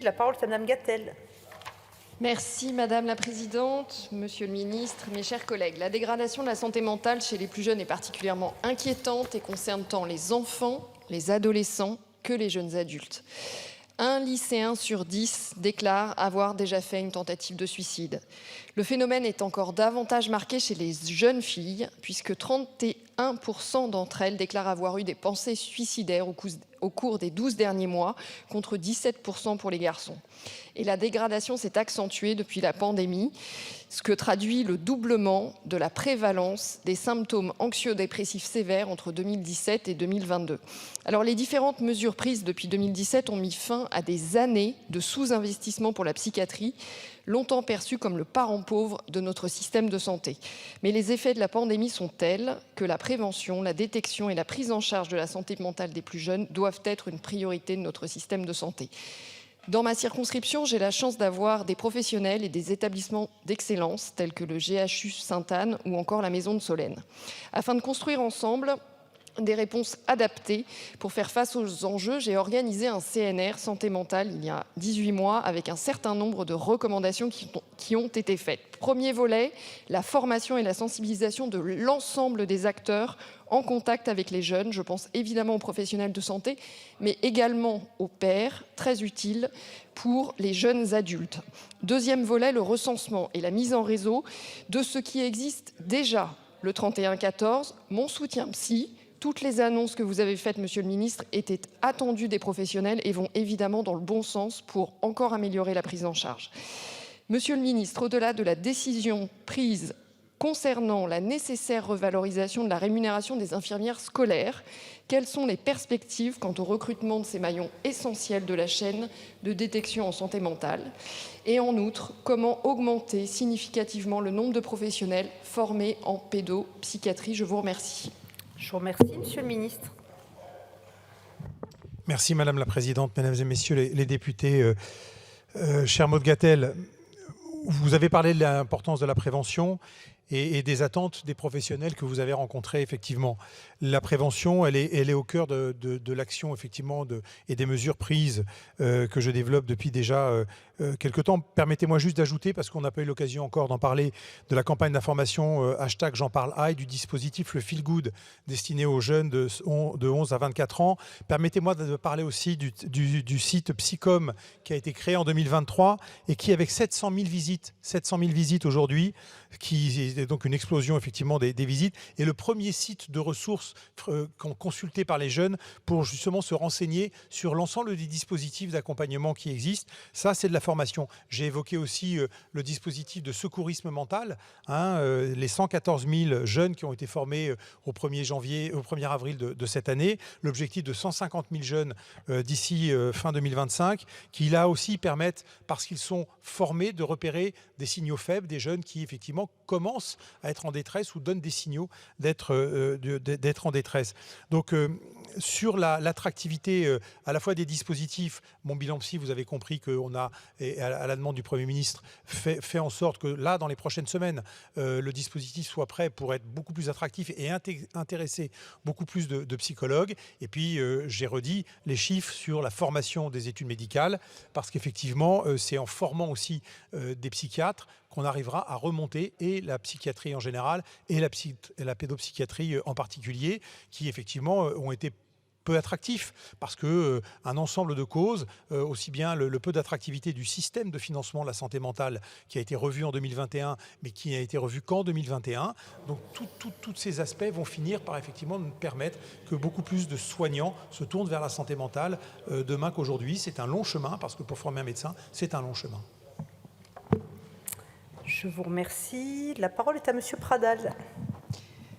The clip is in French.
La parole est à Madame Gatel. Merci Madame la Présidente, Monsieur le Ministre, mes chers collègues. La dégradation de la santé mentale chez les plus jeunes est particulièrement inquiétante et concerne tant les enfants, les adolescents que les jeunes adultes. Un lycéen sur 10 déclare avoir déjà fait une tentative de suicide. Le phénomène est encore davantage marqué chez les jeunes filles, puisque 31% d'entre elles déclarent avoir eu des pensées suicidaires au cours des 12 derniers mois, contre 17% pour les garçons. Et la dégradation s'est accentuée depuis la pandémie, ce que traduit le doublement de la prévalence des symptômes anxio-dépressifs sévères entre 2017 et 2022. Alors les différentes mesures prises depuis 2017 ont mis fin à des années de sous-investissement pour la psychiatrie, longtemps perçue comme le parent pauvre de notre système de santé. Mais les effets de la pandémie sont tels que la prévention, la détection et la prise en charge de la santé mentale des plus jeunes doivent être une priorité de notre système de santé. Dans ma circonscription, j'ai la chance d'avoir des professionnels et des établissements d'excellence tels que le GHU Sainte-Anne ou encore la Maison de Solène. Afin de construire ensemble des réponses adaptées pour faire face aux enjeux, j'ai organisé un CNR santé mentale il y a 18 mois avec un certain nombre de recommandations qui ont été faites. Premier volet, la formation et la sensibilisation de l'ensemble des acteurs en contact avec les jeunes. Je pense évidemment aux professionnels de santé, mais également aux pairs, très utile pour les jeunes adultes. Deuxième volet, le recensement et la mise en réseau de ce qui existe déjà. Le 3114, mon soutien psy. Toutes les annonces que vous avez faites, Monsieur le Ministre, étaient attendues des professionnels et vont évidemment dans le bon sens pour encore améliorer la prise en charge. Monsieur le Ministre, au-delà de la décision prise concernant la nécessaire revalorisation de la rémunération des infirmières scolaires, quelles sont les perspectives quant au recrutement de ces maillons essentiels de la chaîne de détection en santé mentale? Et en outre, comment augmenter significativement le nombre de professionnels formés en pédopsychiatrie? Je vous remercie. Je vous remercie, Monsieur le Ministre. Merci Madame la Présidente, Mesdames et Messieurs les députés. Cher Maud Gatel, vous avez parlé de l'importance de la prévention et des attentes des professionnels que vous avez rencontrés, effectivement. La prévention, elle est au cœur de l'action, effectivement, et des mesures prises que je développe depuis déjà quelque temps. Permettez-moi juste d'ajouter, parce qu'on n'a pas eu l'occasion encore d'en parler, de la campagne d'information hashtag J'en parle I, du dispositif Le Feel Good, destiné aux jeunes de 11 à 24 ans. Permettez-moi de parler aussi du site Psycom, qui a été créé en 2023 et qui, avec 700 000 visites aujourd'hui, qui est donc une explosion effectivement des visites, et le premier site de ressources consulté par les jeunes pour justement se renseigner sur l'ensemble des dispositifs d'accompagnement qui existent. Ça, c'est de la formation. J'ai évoqué aussi le dispositif de secourisme mental, les 114 000 jeunes qui ont été formés au 1er avril de cette année, l'objectif de 150 000 jeunes d'ici fin 2025, qui là aussi permettent, parce qu'ils sont formés, de repérer des signaux faibles, des jeunes qui effectivement commencent à être en détresse ou donnent des signaux d'être en détresse. Donc sur l'attractivité à la fois des dispositifs, mon bilan psy, vous avez compris qu'on a, et à la demande du Premier ministre, fait en sorte que là, dans les prochaines semaines, le dispositif soit prêt pour être beaucoup plus attractif et intéresser beaucoup plus de psychologues. Et puis, j'ai redit les chiffres sur la formation des études médicales, parce qu'effectivement, c'est en formant aussi des psychiatres qu'on arrivera à remonter, et la psychiatrie en général et la pédopsychiatrie en particulier, qui effectivement ont été peu attractifs, parce que un ensemble de causes, aussi bien le peu d'attractivité du système de financement de la santé mentale qui a été revu en 2021, mais qui n'a été revu qu'en 2021. Donc tous ces aspects vont finir par effectivement nous permettre que beaucoup plus de soignants se tournent vers la santé mentale demain qu'aujourd'hui. C'est un long chemin, parce que pour former un médecin, c'est un long chemin. Je vous remercie. La parole est à Monsieur Pradal.